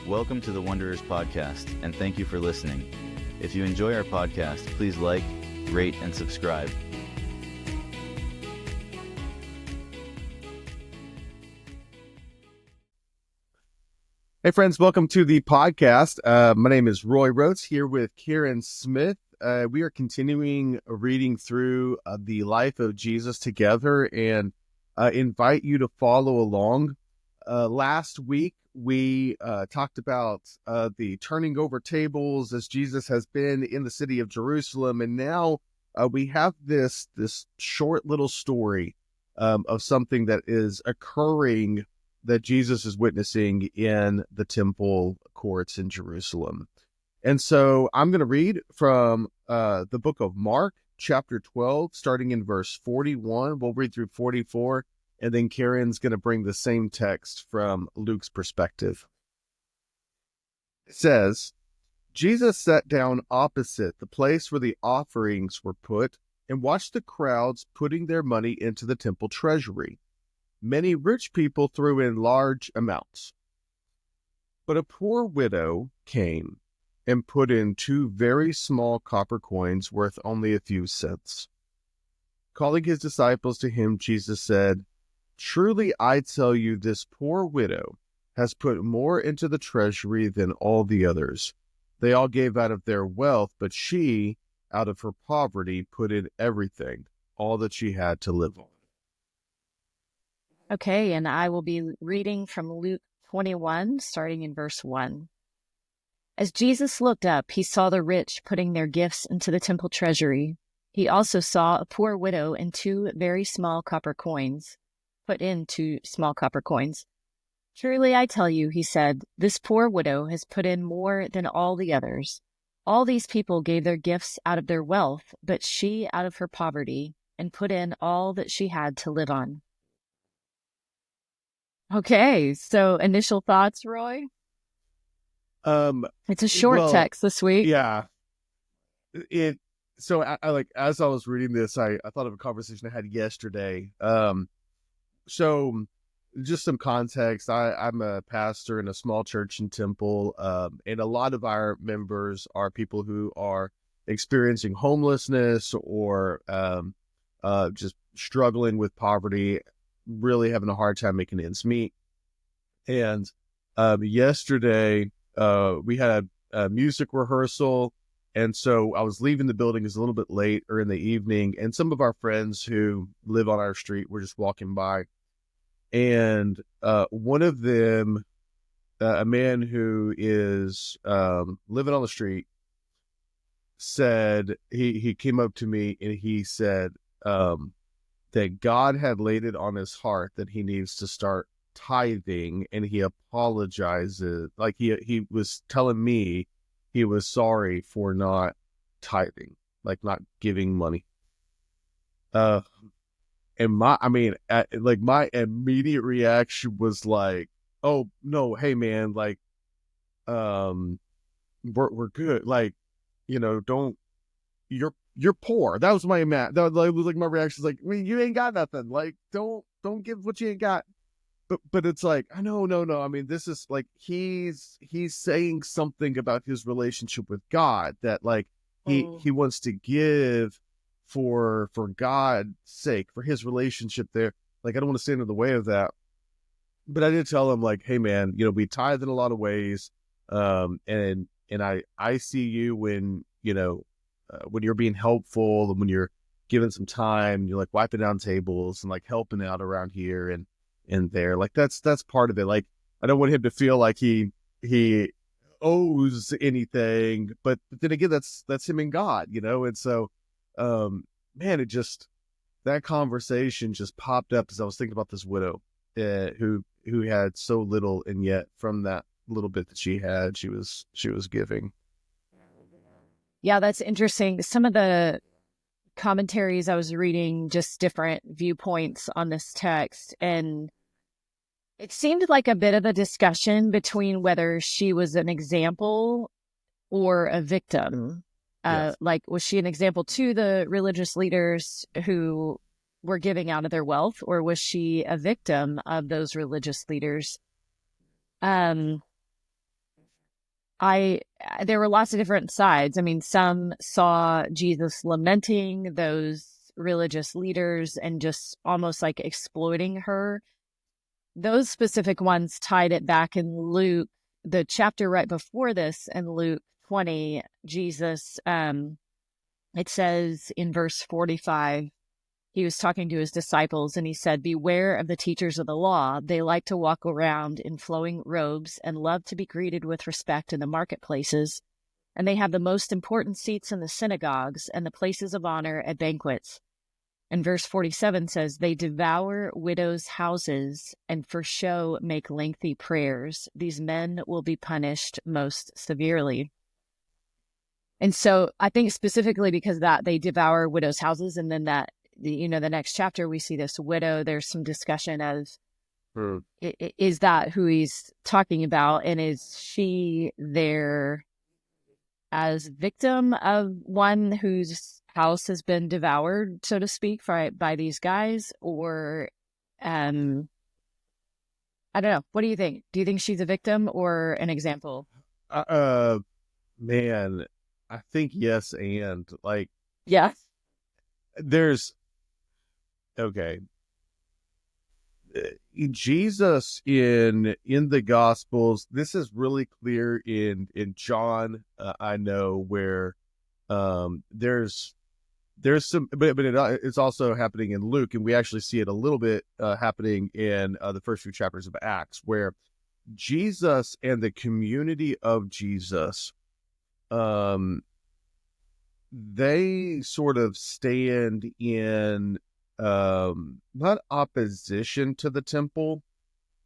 Welcome to the Wanderers Podcast, and thank you for listening. If you enjoy our podcast, please like, rate, and subscribe. Hey friends, welcome to the podcast. My name is Roy Rhodes here with Kieran Smith. We are continuing reading through the life of Jesus together and invite you to follow along. Last week, we talked about the turning over tables as Jesus has been in the city of Jerusalem. And now we have this short little story of something that is occurring that Jesus is witnessing in the temple courts in Jerusalem. And so I'm going to read from the book of Mark, chapter 12, starting in verse 41. We'll read through 44, and then Karen's going to bring the same text from Luke's perspective. It says, Jesus sat down opposite the place where the offerings were put and watched the crowds putting their money into the temple treasury. Many rich people threw in large amounts. But a poor widow came and put in 2 very small copper coins worth only a few cents. Calling his disciples to him, Jesus said, "Truly I tell you, this poor widow has put more into the treasury than all the others. They all gave out of their wealth, but she, out of her poverty, put in everything, all that she had to live on." Okay, and I will be reading from Luke 21, starting in verse 1. As Jesus looked up, he saw the rich putting their gifts into the temple treasury. He also saw a poor widow and 2 very small copper coins, put in 2 small copper coins. "Truly I tell you," he said, "this poor widow has put in more than all the others. All these people gave their gifts out of their wealth, but she out of her poverty, and put in all that she had to live on." Okay, so initial thoughts, Roy? It's a short text this week. Yeah. So I like, as I was reading this, I thought of a conversation I had yesterday. So just some context. I'm a pastor in a small church in Temple, and a lot of our members are people who are experiencing homelessness or just struggling with poverty, really having a hard time making ends meet. And yesterday we had a music rehearsal, and so I was leaving the building. It was a little bit late or in the evening, and some of our friends who live on our street were just walking by, and one of them, a man who is living on the street, said he came up to me and he said that God had laid it on his heart that he needs to start tithing, and he apologizes. Like he was telling me he was sorry for not tithing, like not giving money. And my immediate reaction was like, "Oh no, hey man, like, we're good. Like, don't, you're poor." That was my that was like my reaction. Like, I mean, you ain't got nothing. Like, don't give what you ain't got. But it's like, no. I mean, this is like, he's saying something about his relationship with God, that like he wants to give for God's sake, for his relationship there. Like, I don't want to stand in the way of that. But I did tell him, like, hey man, we tithe in a lot of ways. And I see you when you're being helpful, and when you're giving some time, you're like wiping down tables and like helping out around here and there. Like, that's part of it. Like, I don't want him to feel like he owes anything, but then again, that's him and God, and so man, that conversation just popped up as I was thinking about this widow who had so little, and yet from that little bit that she had, she was giving. Yeah, that's interesting. Some of the commentaries I was reading, just different viewpoints on this text, and it seemed like a bit of a discussion between whether she was an example or a victim. Yes. Like, was she an example to the religious leaders who were giving out of their wealth, or was she a victim of those religious leaders? there were lots of different sides. I mean, some saw Jesus lamenting those religious leaders and just almost like exploiting her. Those specific ones tied it back in Luke, the chapter right before this, in Luke 20. Jesus, it says in verse 45, he was talking to his disciples and he said, "Beware of the teachers of the law. They like to walk around in flowing robes and love to be greeted with respect in the marketplaces. And they have the most important seats in the synagogues and the places of honor at banquets." And verse 47 says, "They devour widows' houses and for show make lengthy prayers. These men will be punished most severely." And so I think specifically because that they devour widows' houses, and then that, the next chapter we see this widow, there's some discussion of, is that who he's talking about? And is she there as victim of one whose house has been devoured, so to speak, by these guys? Or, I don't know. What do you think? Do you think she's a victim or an example? Man, I think yes. And like, Yeah. Okay. Jesus in the Gospels, this is really clear in John. I know where there's some, but it's also happening in Luke, and we actually see it a little bit happening in the first few chapters of Acts, where Jesus and the community of Jesus, they sort of stand in not opposition to the temple,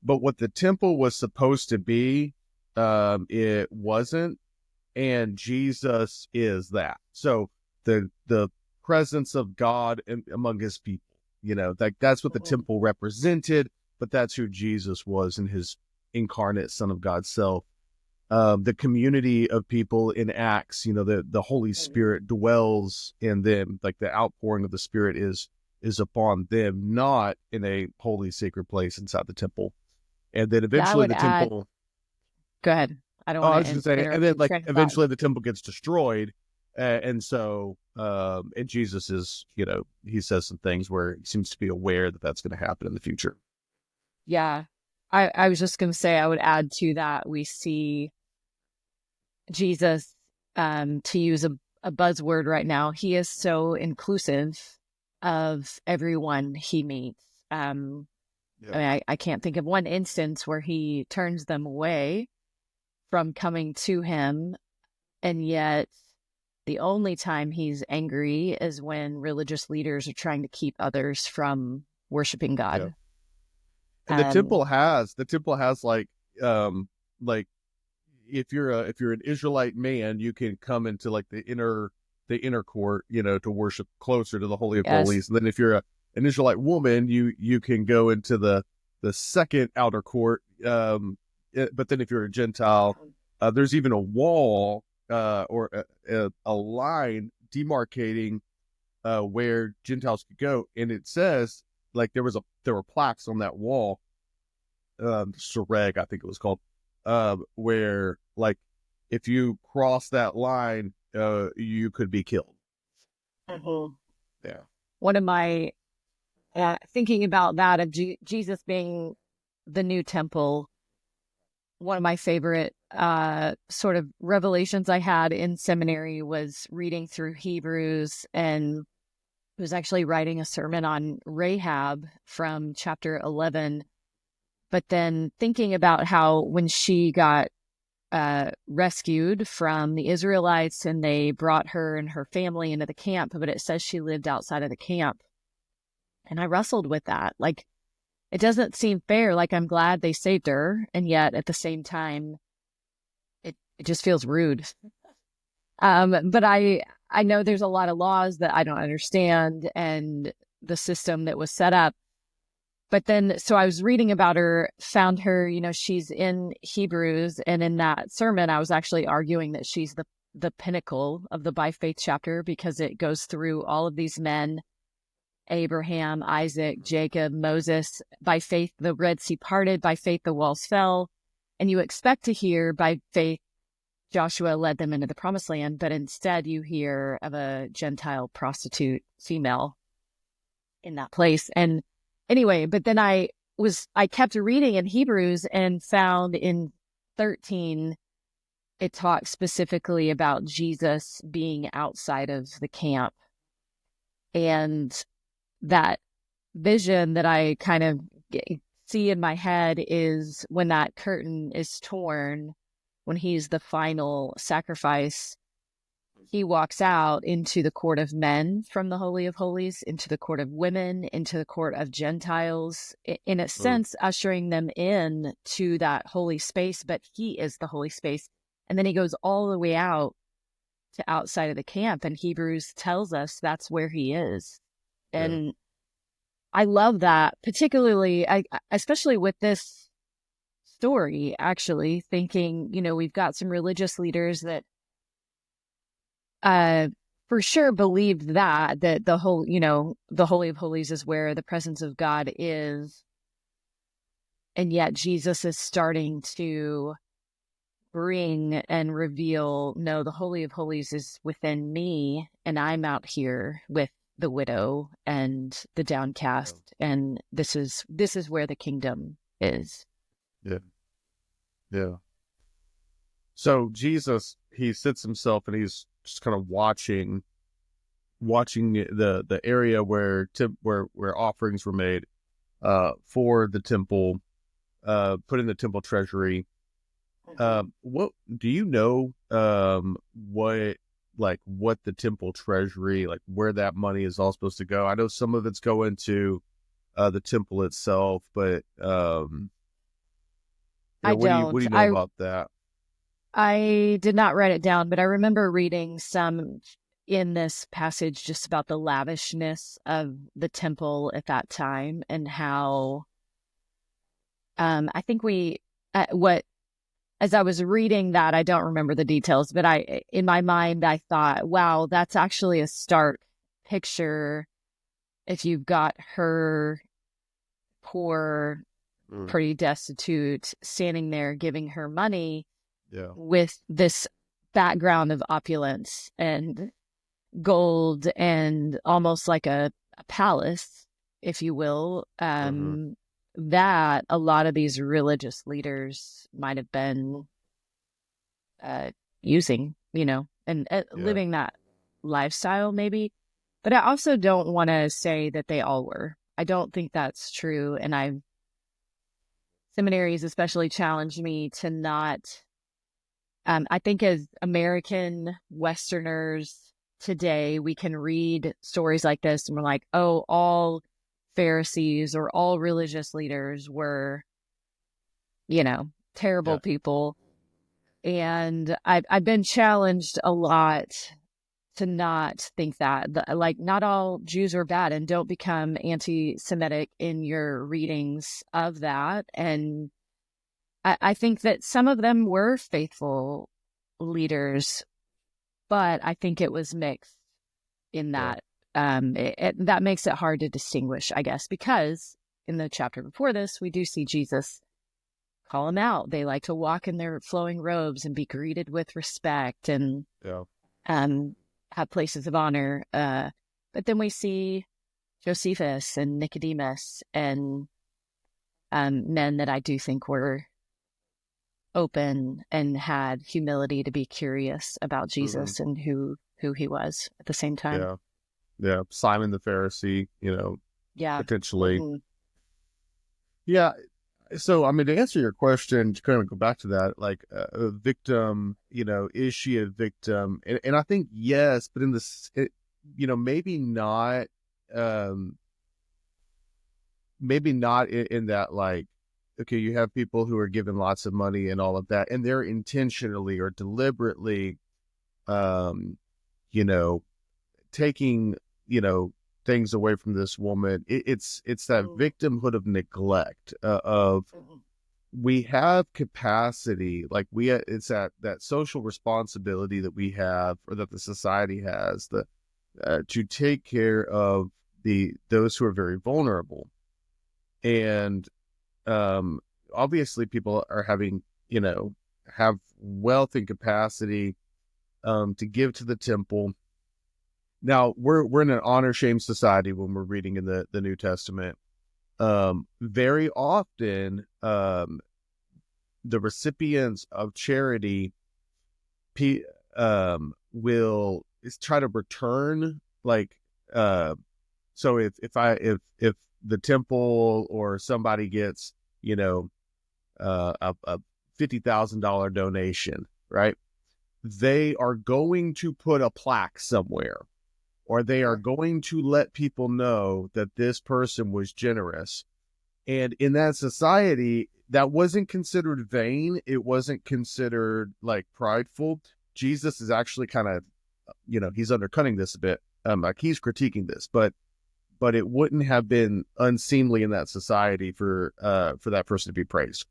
but what the temple was supposed to be, it wasn't, and Jesus is that. So the presence of God among his people, that's what the temple represented, but that's who Jesus was in his incarnate Son of God self. The community of people in Acts, the Holy Spirit dwells in them, like the outpouring of the Spirit is upon them, not in a holy sacred place inside the temple. And then eventually the temple. Go ahead. I don't want to. I was going to say, and then eventually the temple gets destroyed, and so and Jesus is, he says some things where he seems to be aware that that's going to happen in the future. Yeah, I was just going to say, I would add to that, we see Jesus, to use a buzzword right now, he is so inclusive of everyone he meets. I mean, I can't think of one instance where he turns them away from coming to him, and yet the only time he's angry is when religious leaders are trying to keep others from worshiping God. Yeah. And the temple has like if you're an Israelite man, you can come into like the inner court, to worship closer to the Holy of Holies. And then if you're an Israelite woman, you can go into the second outer court. But then if you're a Gentile, there's even a wall or a line demarcating where Gentiles could go. And it says, like, there were plaques on that wall, Sereg, I think it was called, where, like, if you cross that line, you could be killed. Mm-hmm. Yeah. One of my thinking about that of Jesus being the new temple, one of my favorite sort of revelations I had in seminary was reading through Hebrews, and was actually writing a sermon on Rahab from chapter 11, but then thinking about how when she got rescued from the Israelites and they brought her and her family into the camp, but it says she lived outside of the camp. And I wrestled with that. Like, it doesn't seem fair. Like, I'm glad they saved her, and yet at the same time, it just feels rude. But I know there's a lot of laws that I don't understand, and the system that was set up. But then, so I was reading about her, found her, she's in Hebrews, and in that sermon, I was actually arguing that she's the pinnacle of the by faith chapter, because it goes through all of these men, Abraham, Isaac, Jacob, Moses. By faith, the Red Sea parted. By faith, the walls fell. And you expect to hear, by faith, Joshua led them into the promised land, but instead you hear of a Gentile prostitute female in that place. And anyway, but then I kept reading in Hebrews and found in 13, it talks specifically about Jesus being outside of the camp. And that vision that I kind of see in my head is when that curtain is torn, when he's the final sacrifice, he walks out into the court of men from the Holy of Holies, into the court of women, into the court of Gentiles, in a sense, ushering them in to that holy space, but he is the holy space. And then he goes all the way out to outside of the camp, and Hebrews tells us that's where he is. And I love that, particularly, especially with this story, actually, thinking, we've got some religious leaders that for sure believed that the whole, the Holy of Holies is where the presence of God is. And yet Jesus is starting to bring and reveal, no, the Holy of Holies is within me, and I'm out here with the widow and the downcast, and this is where the kingdom is. Yeah. So Jesus, he sits himself and he's just kind of watching the area where offerings were made for the temple, put in the temple treasury. What do you know? What the temple treasury, like where that money is all supposed to go? I know some of it's going to the temple itself, but I what don't. do you know about that? I did not write it down, but I remember reading some in this passage just about the lavishness of the temple at that time, and how I think as I was reading that, I don't remember the details, but in my mind, I thought, wow, that's actually a stark picture. If you've got her poor, pretty destitute, standing there giving her money with this background of opulence and gold and almost like a palace, if you will, that a lot of these religious leaders might have been using, and living that lifestyle maybe. But I also don't want to say that they all were. I don't think that's true. And seminaries especially challenged me to not, I think as American Westerners today, we can read stories like this and we're like, oh, all Pharisees or all religious leaders were, terrible people. And I've been challenged a lot to not think that, like, not all Jews are bad, and don't become anti-Semitic in your readings of that. And I think that some of them were faithful leaders, but I think it was mixed in that. That makes it hard to distinguish, I guess, because in the chapter before this, we do see Jesus call them out. They like to walk in their flowing robes and be greeted with respect and have places of honor. But then we see Josephus and Nicodemus and men that I do think were open and had humility to be curious about Jesus and who he was at the same time. Yeah. Simon the Pharisee, potentially. Mm-hmm. Yeah. So, I mean, to answer your question, to kind of go back to that, like a victim, is she a victim? And I think yes, but in this, maybe not in that, like, okay, you have people who are given lots of money and all of that, and they're intentionally or deliberately, taking, things away from this woman. It's that victimhood of neglect of we have capacity, like it's that social responsibility that we have, or that the society has, to take care of those who are very vulnerable. And obviously people are having have wealth and capacity to give to the temple. Now we're in an honor shame society when we're reading in the New Testament. Very often, the recipients of charity will try to return, like, so if the temple or somebody gets, a $50,000 donation, right? They are going to put a plaque somewhere, or they are going to let people know that this person was generous. And in that society, that wasn't considered vain. It wasn't considered like prideful. Jesus is actually kind of, he's undercutting this a bit. Like he's critiquing this, but it wouldn't have been unseemly in that society for that person to be praised.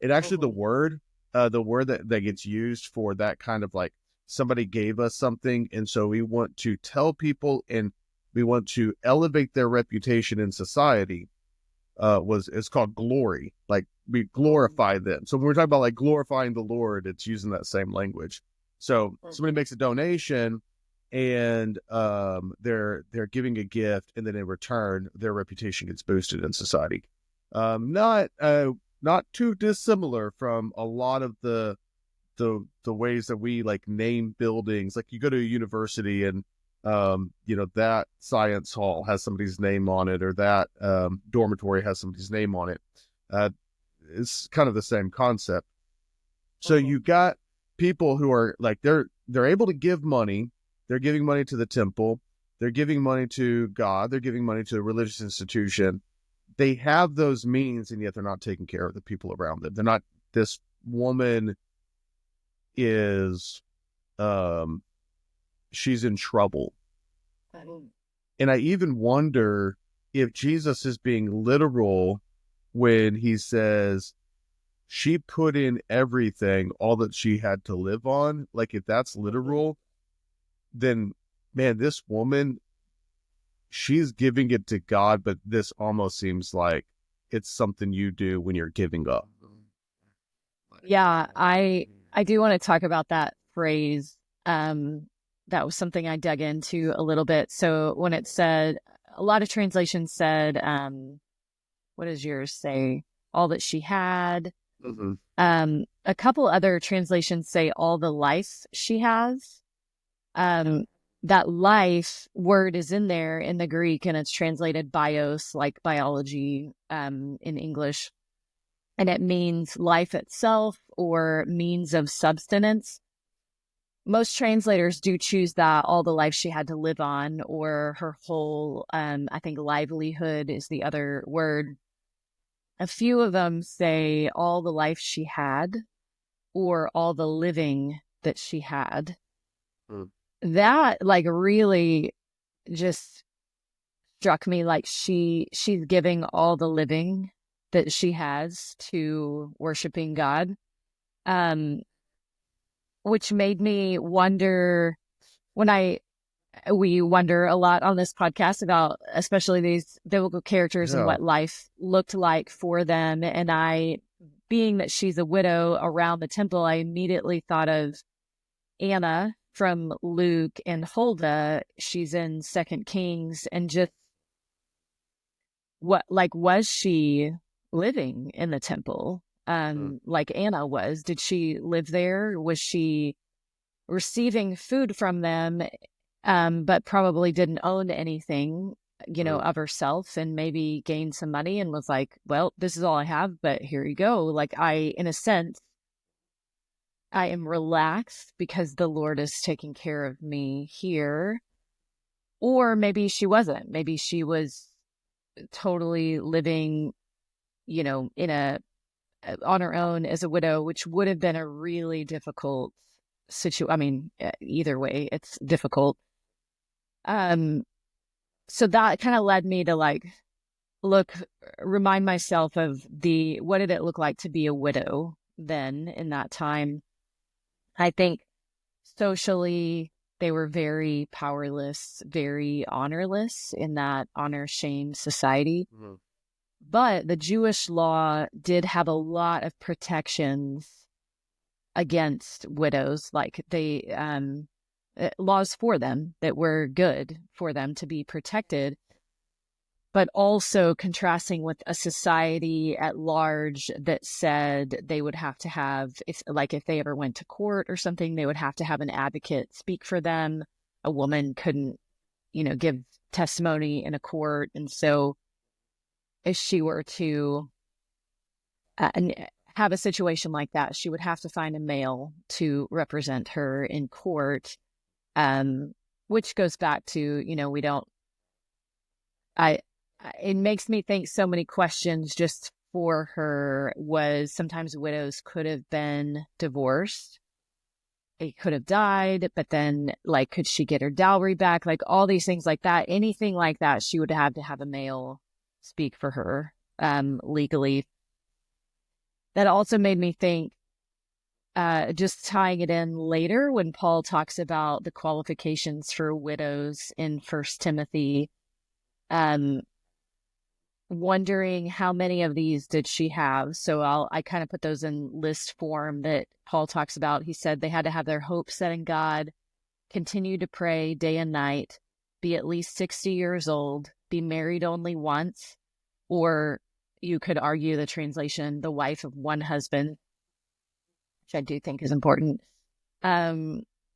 It actually, the word that gets used for that kind of like, somebody gave us something, and so we want to tell people and we want to elevate their reputation in society, it's called glory. Like we glorify them. So when we're talking about like glorifying the Lord, it's using that same language. So somebody makes a donation and they're giving a gift, and then in return their reputation gets boosted in society. Not too dissimilar from a lot of the ways that we like name buildings. Like you go to a university and that science hall has somebody's name on it, or that dormitory has somebody's name on it. It's kind of the same concept. So you got people who are like, they're able to give money. They're giving money to the temple. They're giving money to God. They're giving money to a religious institution. They have those means, and yet they're not taking care of the people around them. They're not, this woman is, she's in trouble. And I even wonder if Jesus is being literal when he says she put in everything, all that she had to live on. Like if that's literal, then man, this woman, she's giving it to God, but this almost seems like it's something you do when you're giving up. Yeah, I do want to talk about that phrase. That was something I dug into a little bit. So when it said, a lot of translations said, what does yours say? All that she had. Mm-hmm. A couple other translations say all the life she has. That life word is in there in the Greek, and it's translated bios, like biology, in English. And it means life itself or means of subsistence. Most translators do choose that, all the life she had to live on, or her whole, I think livelihood is the other word. A few of them say all the life she had, or all the living that she had. That like really just struck me, like she's giving all the living that she has to worshiping God. Which made me wonder, we wonder a lot on this podcast about especially these biblical characters and what life looked like for them. And being that she's a widow around the temple, I immediately thought of Anna from Luke and Huldah. She's in 2 Kings, and just was she living in the temple? Like Anna was. Did she live there? Was she receiving food from them, but probably didn't own anything, of herself, and maybe gained some money and was like, well, this is all I have, but here you go. Like in a sense, I am relaxed because the Lord is taking care of me here. Or maybe she wasn't. Maybe she was totally living, on her own as a widow, which would have been a really difficult situation. I mean, either way, it's difficult. So that kind of led me to remind myself of what did it look like to be a widow then in that time? I think socially they were very powerless, very honorless in that honor-shame society. Mm-hmm. But the Jewish law did have a lot of protections against widows, like they laws for them that were good for them to be protected, but also contrasting with a society at large that said they would have to have, if they ever went to court or something, they would have to have an advocate speak for them. A woman couldn't, give testimony in a court. And so if she were to have a situation like that, she would have to find a male to represent her in court, which goes back to, it makes me think so many questions just for her was sometimes widows could have been divorced. It could have died, but then could she get her dowry back? All these things like that, anything like that, she would have to have a male speak for her legally. That also made me think, just tying it in later when Paul talks about the qualifications for widows in 1 Timothy, wondering how many of these did she have. So I kind of put those in list form that Paul talks about. He said they had to have their hope set in God, continue to pray day and night, be at least 60 years old, be married only once, or you could argue the translation, the wife of one husband, which I do think is important,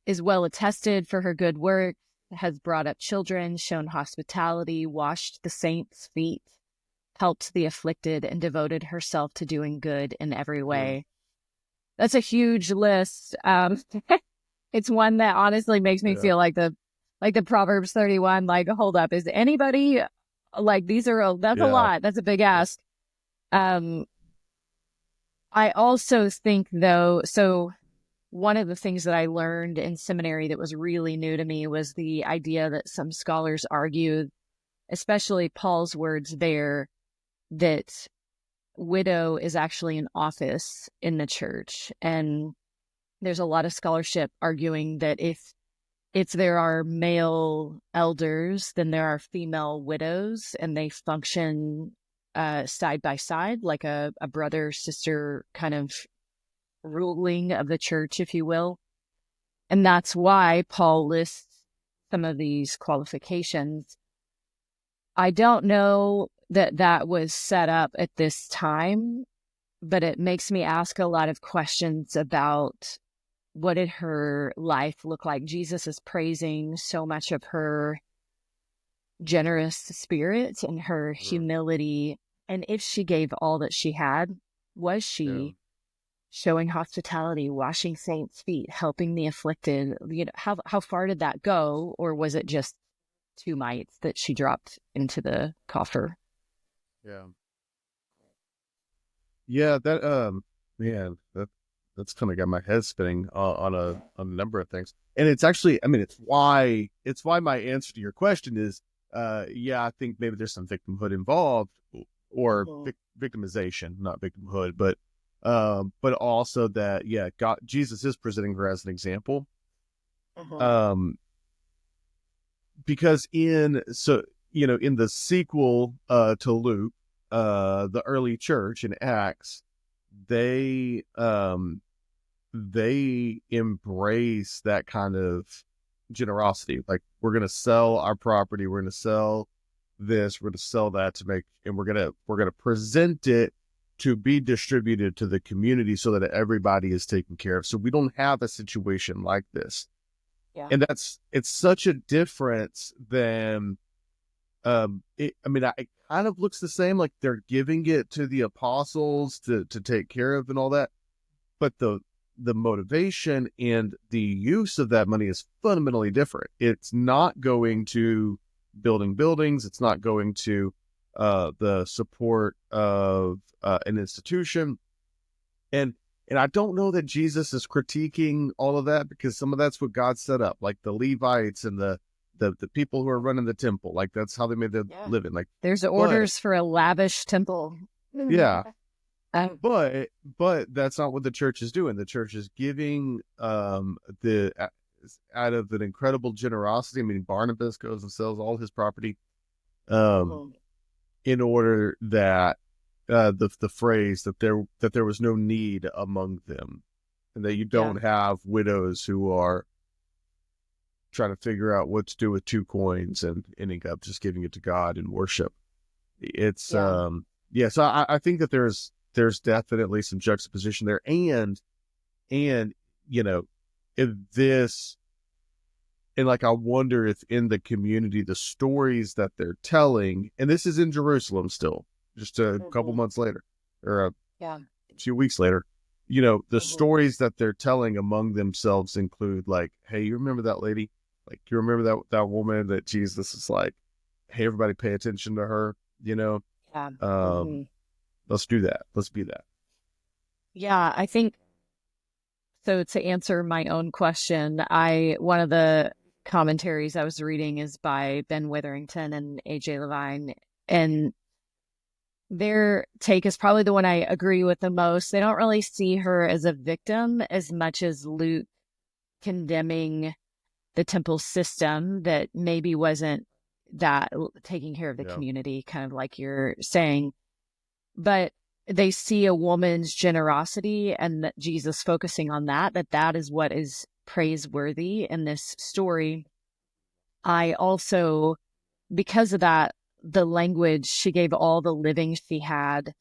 is well attested for her good work, has brought up children, shown hospitality, washed the saints' feet, helped the afflicted, and devoted herself to doing good in every way. That's a huge list. It's one that honestly makes me feel like the Proverbs 31, hold up, is anybody that's a lot. That's a big ask. I also think though, so one of the things that I learned in seminary that was really new to me was the idea that some scholars argue, especially Paul's words there, that widow is actually an office in the church. And there's a lot of scholarship arguing that if there are male elders, then there are female widows, and they function side by side, like a brother sister kind of ruling of the church, if you will. And that's why Paul lists some of these qualifications. I don't know that was set up at this time, but it makes me ask a lot of questions about what did her life look like. Jesus is praising so much of her generous spirit and her humility. And if she gave all that she had, was she showing hospitality, washing saints' feet, helping the afflicted? How far did that go? Or was it just 2 mites that she dropped into the coffer? Yeah, that man, that's kind of got my head spinning on a number of things. And it's actually, it's why my answer to your question is, I think maybe there's some victimhood involved, or victimization, not victimhood, but also that, God, Jesus is presenting her as an example. Because in the sequel to Luke, the early church in Acts, they embrace that kind of generosity. Like, we're going to sell our property, we're going to sell this, we're going to sell that and we're going to present it to be distributed to the community so that everybody is taken care of. So we don't have a situation like this. Yeah. And it's such a difference than, it kind of looks the same, like they're giving it to the apostles to take care of and all that. But the motivation and the use of that money is fundamentally different. It's not going to building buildings. It's not going to the support of an institution. And I don't know that Jesus is critiquing all of that, because some of that's what God set up, like the Levites and the people who are running the temple. Like, that's how they made their living. Like, there's orders for a lavish temple. Yeah. But that's not what the church is doing. The church is giving out of an incredible generosity. Barnabas goes and sells all his property in order that the phrase that there was no need among them. and that you don't have widows who are trying to figure out what to do with 2 coins and ending up just giving it to God in worship. It's so I think that there's definitely some juxtaposition there, and you know, in this, and like, I wonder if in the community, the stories that they're telling, and this is in Jerusalem still, just a couple months later, or a few weeks later, you know, the stories that they're telling among themselves include like, hey, you remember that lady? Like, you remember that woman that Jesus is like, hey, everybody pay attention to her, you know? Let's do that. Let's be that. Yeah, I think so. To answer my own question, one of the commentaries I was reading is by Ben Witherington and AJ Levine, and their take is probably the one I agree with the most. They don't really see her as a victim as much as Luke condemning the temple system that maybe wasn't that taking care of the community, kind of like you're saying. But they see a woman's generosity, and that Jesus focusing on that is what is praiseworthy in this story. I also, because of that, the language, she gave all the living she had,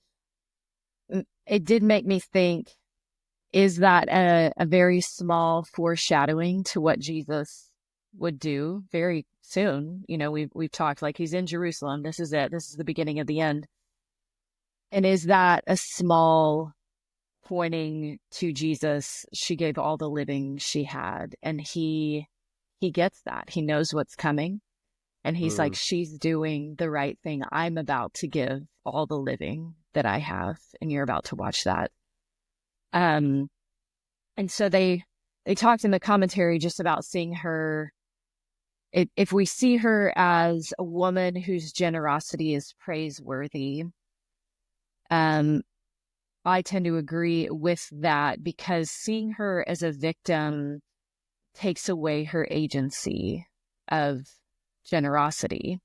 it did make me think, is that a very small foreshadowing to what Jesus would do very soon? You know, we've talked like he's in Jerusalem. This is it. This is the beginning of the end. And is that a small pointing to Jesus? She gave all the living she had, and he gets that. He knows what's coming. And he's like, she's doing the right thing. I'm about to give all the living that I have, and you're about to watch that. And so they talked in the commentary just about seeing her. If we see her as a woman whose generosity is praiseworthy, I tend to agree with that, because seeing her as a victim takes away her agency of generosity.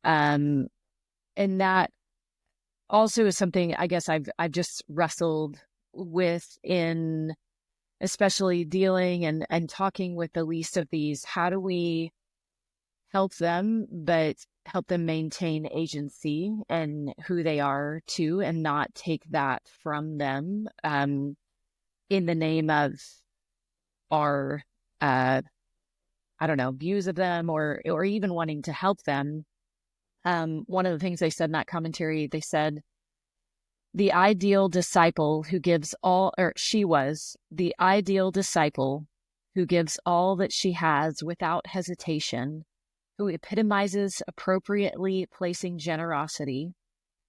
And that also is something I guess I've just wrestled with, in especially dealing and talking with the least of these. How do we help them, but help them maintain agency and who they are too, and not take that from them in the name of our I don't know, views of them, or even wanting to help them. One of the things they said in that commentary, they said, the ideal disciple who gives all, or she was the ideal disciple who gives all that she has without hesitation, who epitomizes appropriately placing generosity,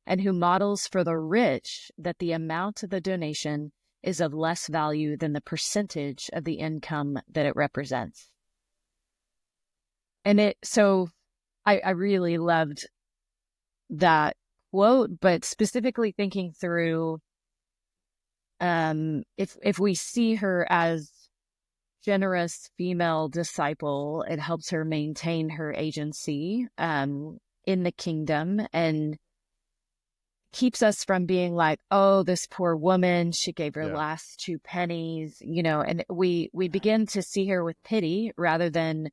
and who models for the rich that the amount of the donation is of less value than the percentage of the income that it represents. And so I really loved that quote, but specifically thinking through, if we see her as generous female disciple, it helps her maintain her agency in the kingdom, and keeps us from being like, oh, this poor woman, she gave her last 2 pennies, you know, and we begin to see her with pity rather than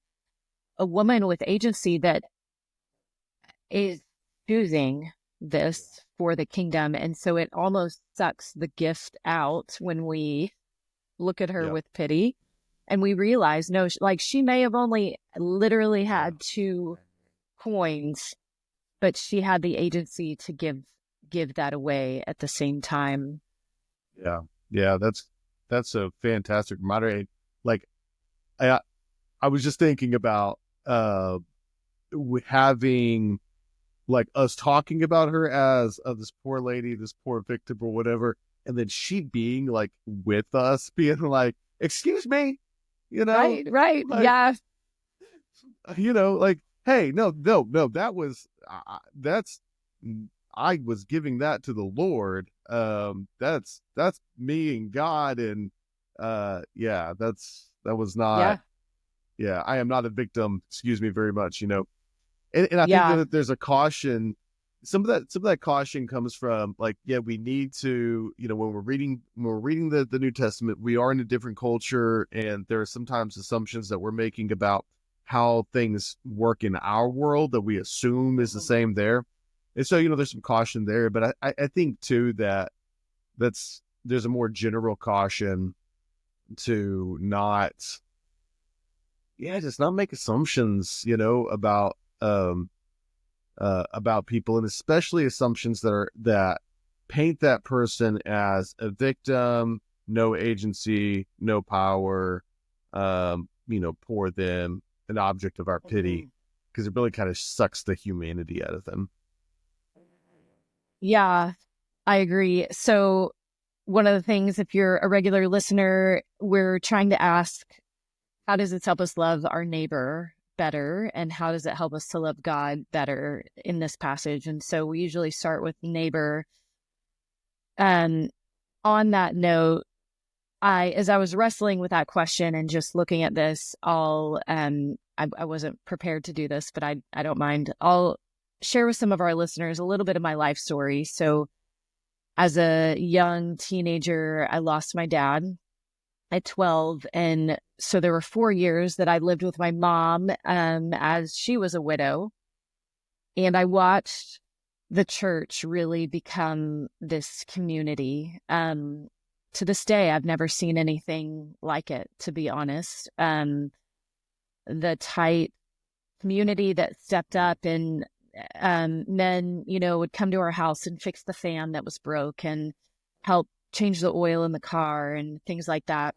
a woman with agency that is choosing this for the kingdom. And so it almost sucks the gift out when we look at her with pity, and we realize, no, like, she may have only literally had 2 coins, but she had the agency to give that away at the same time. Yeah, that's a fantastic reminder. Like, I was just thinking about having, like, us talking about her as this poor lady, this poor victim or whatever, and then she being like with us, being like, excuse me, you know, right, like, yeah, you know, like, hey, no, that was I was giving that to the Lord. That's me and God, and that was not. I am not a victim. Excuse me very much, you know. And I think that there's a caution some of that caution comes from like, yeah, we need to, when we're reading the New Testament, we are in a different culture, and there are sometimes assumptions that we're making about how things work in our world that we assume is the same there. And so, there's some caution there, but I think too there's a more general caution to just not make assumptions, about people, and especially assumptions that paint that person as a victim, no agency, no power, poor them, an object of our pity, because it really kind of sucks the humanity out of them. Yeah, I agree. So one of the things, if you're a regular listener, we're trying to ask, how does this help us love our neighbor better? And how does it help us to love God better in this passage? And so we usually start with neighbor. And on that note, as I was wrestling with that question and just looking at this, I wasn't prepared to do this, but I don't mind. I'll share with some of our listeners a little bit of my life story. So as a young teenager, I lost my dad at 12. And so there were 4 years that I lived with my mom as she was a widow. And I watched the church really become this community. To this day, I've never seen anything like it, to be honest. The tight community that stepped up, and men, would come to our house and fix the fan that was broke and help change the oil in the car and things like that.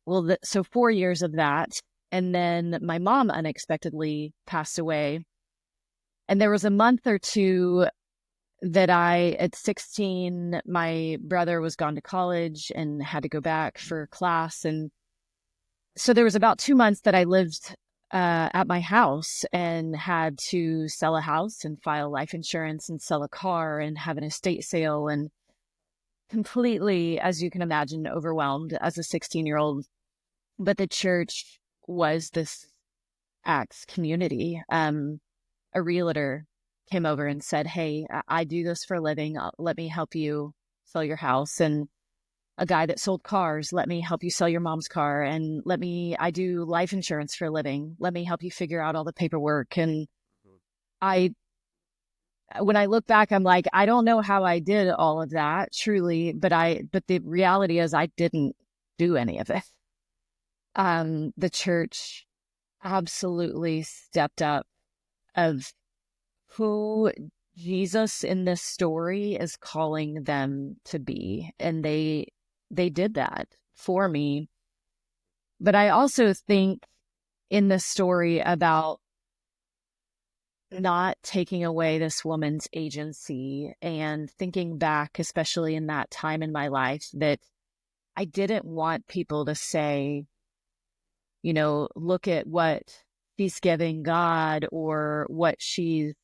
Well, so 4 years of that. And then my mom unexpectedly passed away. And there was a month or two that at 16, my brother was gone to college and had to go back for class. And so there was about 2 months that I lived at my house and had to sell a house and file life insurance and sell a car and have an estate sale, and completely, as you can imagine, overwhelmed as a 16-year-old. But the church was this Acts community. A realtor came over and said, "Hey, I do this for a living. Let me help you sell your house." And a guy that sold cars, "Let me help you sell your mom's car." And I do life insurance for a living. Let me help you figure out all the paperwork. And when I look back, I'm like, I don't know how I did all of that, truly, but the reality is I didn't do any of it. The church absolutely stepped up of who Jesus in this story is calling them to be. And they did that for me. But I also think in this story about not taking away this woman's agency, and thinking back, especially in that time in my life, that I didn't want people to say, look at what she's giving God, or what she's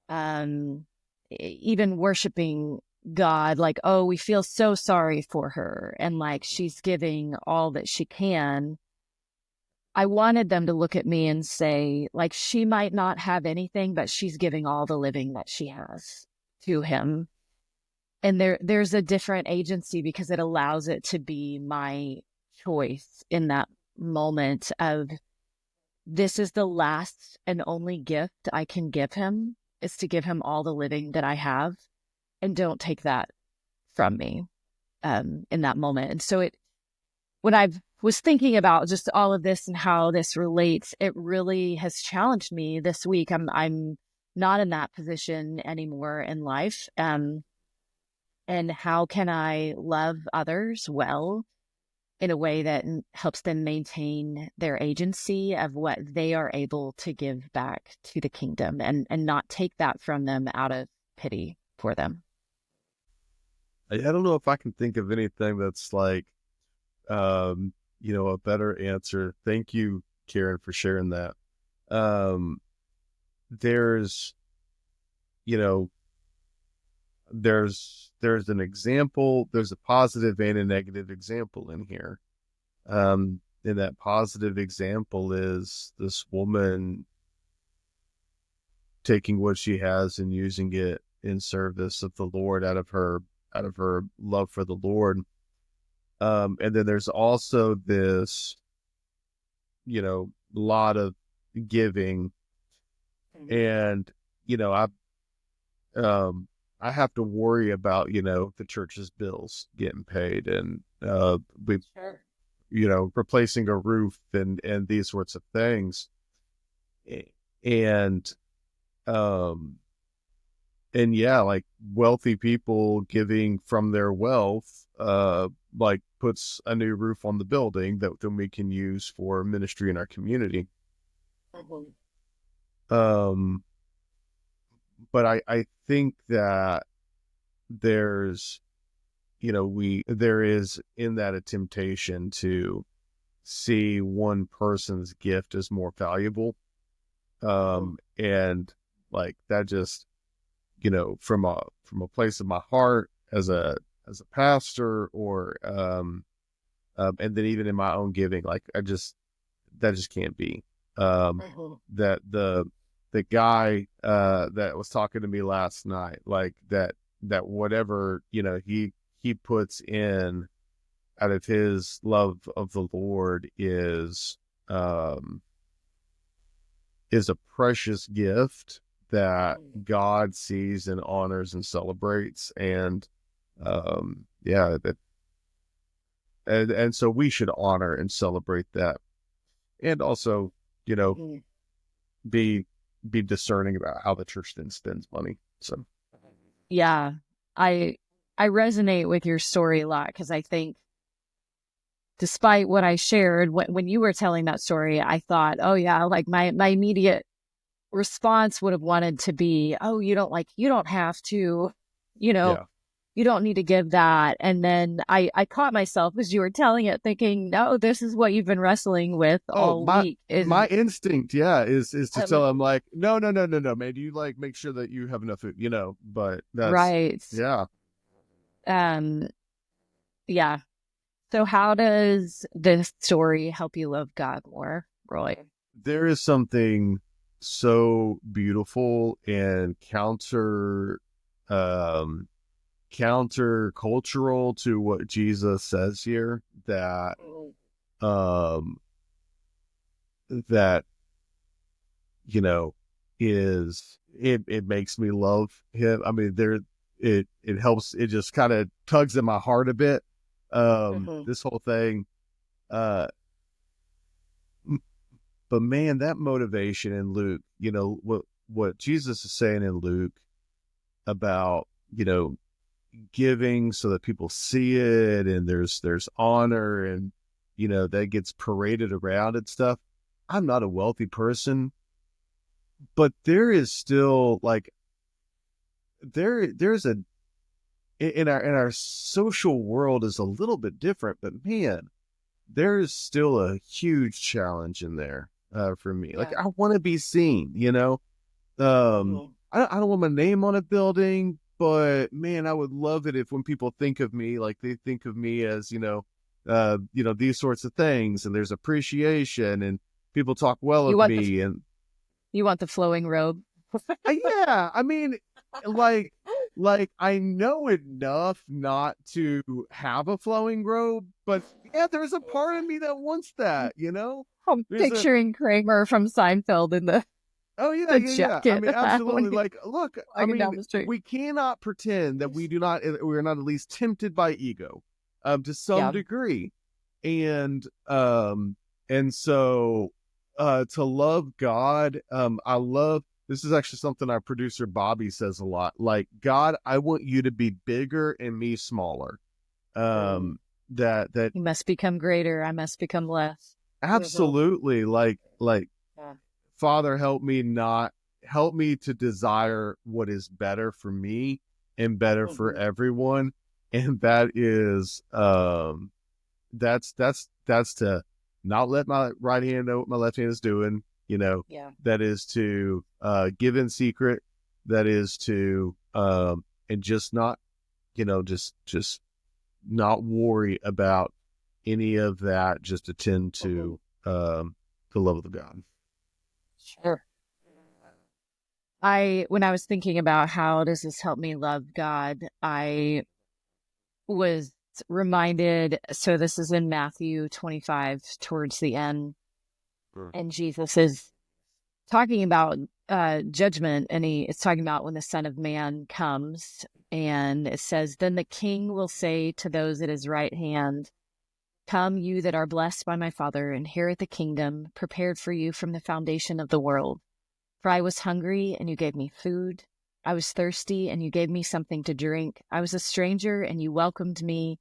even worshiping God, like, oh, we feel so sorry for her, and like she's giving all that she can. I wanted them to look at me and say, like, she might not have anything, but she's giving all the living that she has to him. And there's a different agency, because it allows it to be my choice in that moment of, this is the last and only gift I can give him, is to give him all the living that I have, and don't take that from me in that moment. And so when I was thinking about just all of this and how this relates, it really has challenged me this week. I'm not in that position anymore in life. And how can I love others well in a way that helps them maintain their agency of what they are able to give back to the kingdom, and not take that from them out of pity for them. I don't know if I can think of anything that's like, a better answer. Thank you, Karen, for sharing that. There's an example, there's a positive and a negative example in here. And that positive example is this woman taking what she has and using it in service of the Lord out of her love for the Lord. And then there's also this, lot of giving, and I have to worry about the church's bills getting paid, and we Sure. replacing a roof and these sorts of things, and yeah, like wealthy people giving from their wealth, like puts a new roof on the building that then we can use for ministry in our community. Um, but I think that there's, there is in that a temptation to see one person's gift as more valuable. And like that just, from a place of my heart as a pastor, or and then even in my own giving, like that just can't be. That the guy that was talking to me last night, like that whatever he puts in out of his love of the Lord is a precious gift that God sees and honors and celebrates. And yeah, that and so we should honor and celebrate that, and also be discerning about how the church then spends money. So Yeah, I resonate with your story a lot, because I think, despite what I shared, when you were telling that story, I thought, oh yeah, like my immediate response would have wanted to be, oh, you don't have to, yeah. you don't need to give that. And then I caught myself as you were telling it thinking, no, this is what you've been wrestling with all week. My instinct, is to tell him, like, no, man, you like make sure that you have enough food, but that's right. Yeah. Yeah. So how does this story help you love God more, Roy? There is something so beautiful and countercultural to what Jesus says here, that that is it makes me love him. I mean, it helps, it just kind of tugs at my heart a bit. This whole thing, but man, that motivation in Luke, what Jesus is saying in Luke about, giving so that people see it, and there's honor, and that gets paraded around and stuff. I'm not a wealthy person, but there is still like there's a in our social world is a little bit different, but man, there's still a huge challenge in there for me. Yeah. Like I want to be seen, I don't want my name on a building, but man, I would love it if when people think of me, like they think of me as, these sorts of things, and there's appreciation, and people talk well of me. And you want the flowing robe? Yeah, I mean, like I know enough not to have a flowing robe, but yeah, there's a part of me that wants that, I'm picturing Kramer from Seinfeld in the jacket. I mean, absolutely. Like, look, I mean, we cannot pretend that we're not at least tempted by ego, to some degree, and so to love God, I love. This is actually something our producer Bobby says a lot. Like, God, I want you to be bigger and me smaller. That you must become greater, I must become less. Absolutely. Like, Father, help me to desire what is better for me and better for everyone. And that is, that's to not let my right hand know what my left hand is doing. That is to give in secret. That is to and just not, just not worry about any of that. Just attend to the love of God. Sure. when I was thinking about how does this help me love God, I was reminded, so this is in Matthew 25 towards the end, and Jesus is talking about judgment, and it's talking about when the Son of Man comes, and it says, then the king will say to those at his right hand, come, you that are blessed by my Father, inherit the kingdom prepared for you from the foundation of the world. For I was hungry, and you gave me food. I was thirsty, and you gave me something to drink. I was a stranger, and you welcomed me.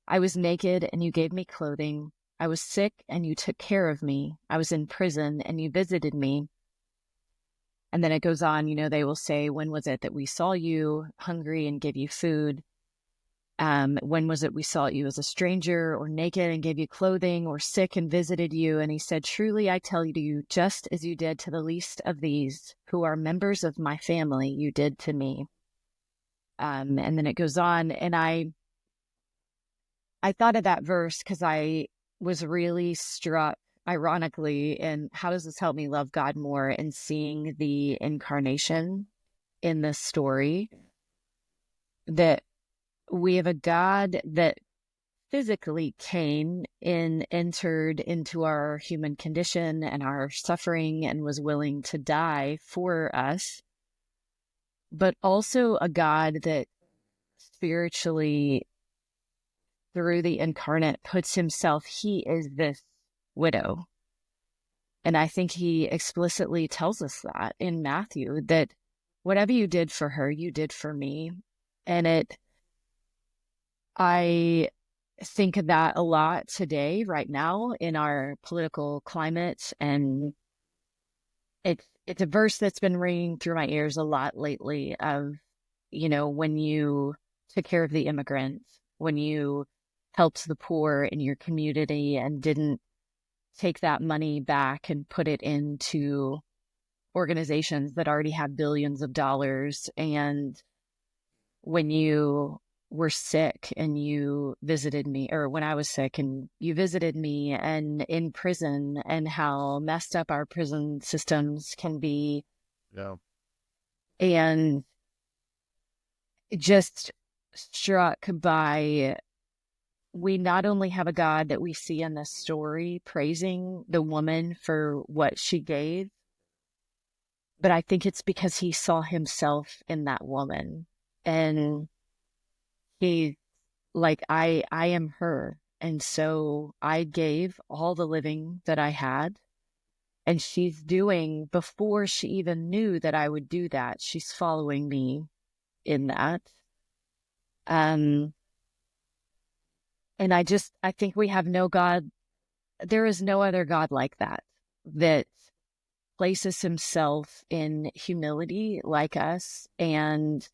I was naked, and you gave me clothing. I was sick, and you took care of me. I was in prison, and you visited me. And then it goes on, they will say, when was it that we saw you hungry and gave you food? When was it we saw you as a stranger or naked and gave you clothing, or sick and visited you? And he said, truly, I tell you, just as you did to the least of these who are members of my family, you did to me. And then it goes on, and I thought of that verse because I was really struck, ironically, in how does this help me love God more, and seeing the incarnation in this story, that we have a God that physically came and entered into our human condition and our suffering and was willing to die for us, but also a God that spiritually, through the incarnate, puts himself, he is this widow. And I think he explicitly tells us that in Matthew, that whatever you did for her, you did for me. And I think of that a lot today, right now, in our political climate. And it's a verse that's been ringing through my ears a lot lately of, when you took care of the immigrants, when you helped the poor in your community and didn't take that money back and put it into organizations that already have billions of dollars. And when you were sick and you visited me, or when I was sick and you visited me, and in prison, and how messed up our prison systems can be. Yeah. And just struck by, we not only have a God that we see in this story praising the woman for what she gave, but I think it's because he saw himself in that woman. And he's like, I am her. And so I gave all the living that I had. And she's doing, before she even knew that I would do that, she's following me in that. And I think we have no God. There is no other God like that places himself in humility like us and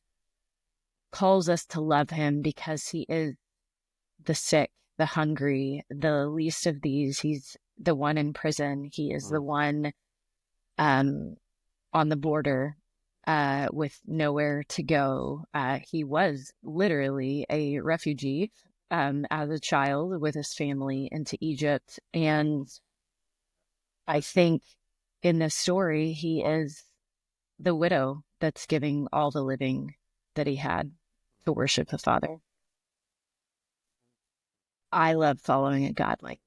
calls us to love him because he is the sick, the hungry, the least of these. He's the one in prison. He is the one on the border with nowhere to go. He was literally a refugee as a child with his family into Egypt. And I think in this story, he is the widow that's giving all the living that he had to worship the Father. I love following a God like.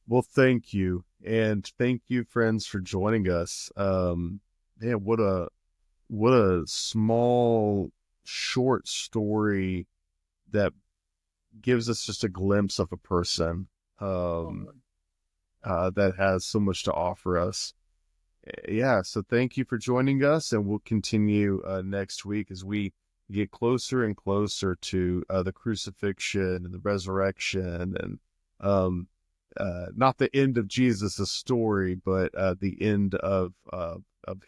Well, thank you. And thank you, friends, for joining us. What a small, short story that gives us just a glimpse of a person that has so much to offer us. Yeah, so thank you for joining us, and we'll continue next week as we get closer and closer to the crucifixion and the resurrection, and not the end of Jesus' story, but the end of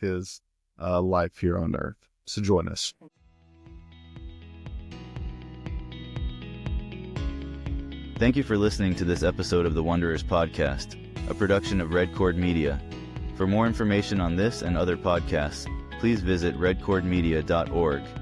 his life here on earth. So join us. Thank you for listening to this episode of the Wanderers Podcast, a production of Red Cord Media. For more information on this and other podcasts, please visit redcordmedia.org.